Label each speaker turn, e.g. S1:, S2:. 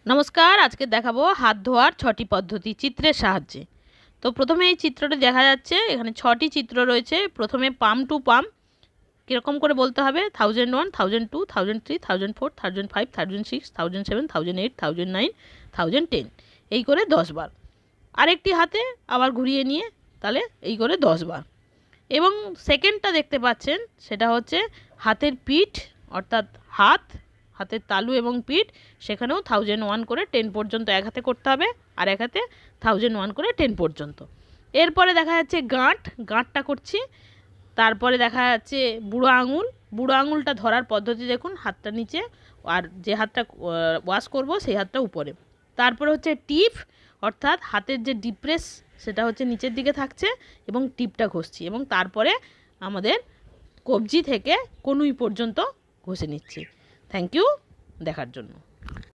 S1: নমস্কার, আজকে দেখাবো হাত ধোয়ার ৬টি পদ্ধতি চিত্রের সাহায্যে। তো প্রথমে এই চিত্রটি দেখা যাচ্ছে, এখানে ৬টি চিত্র রয়েছে। প্রথমে পাম টু পাম কীরকম করে বলতে হবে: 1001, 1002, 1003, 1004, 1005, 1006, 1007, 1008, 1009, 1010 এই করে 10 বার। আরেকটি হাতে আবার ঘুরিয়ে নিয়ে তাহলে এই করে 10 বার। এবং সেকেন্ডটা দেখতে পাচ্ছেন, সেটা হচ্ছে হাতের পিঠ, অর্থাৎ হাতের তালু এবং পিঠ, সেখানেও 1001 করে 10 পর্যন্ত এক হাতে করতে হবে, আর এক হাতে 1001 করে 10 পর্যন্ত। এরপরে দেখা যাচ্ছে গাঁটটা করছি। তারপরে দেখা যাচ্ছে বুড়ো আঙুলটা ধরার পদ্ধতি দেখুন, হাতটা নিচে আর যে হাতটা ওয়াশ করব সেই হাতটা উপরে। তারপরে হচ্ছে টিপ, অর্থাৎ হাতের যে ডিপ্রেস সেটা হচ্ছে নিচের দিকে থাকছে এবং টিপটা ঘষছি, এবং তারপরে আমাদের কবজি থেকে কনুই পর্যন্ত ঘষে নিচ্ছি। থ্যাংক ইউ দেখার জন্য।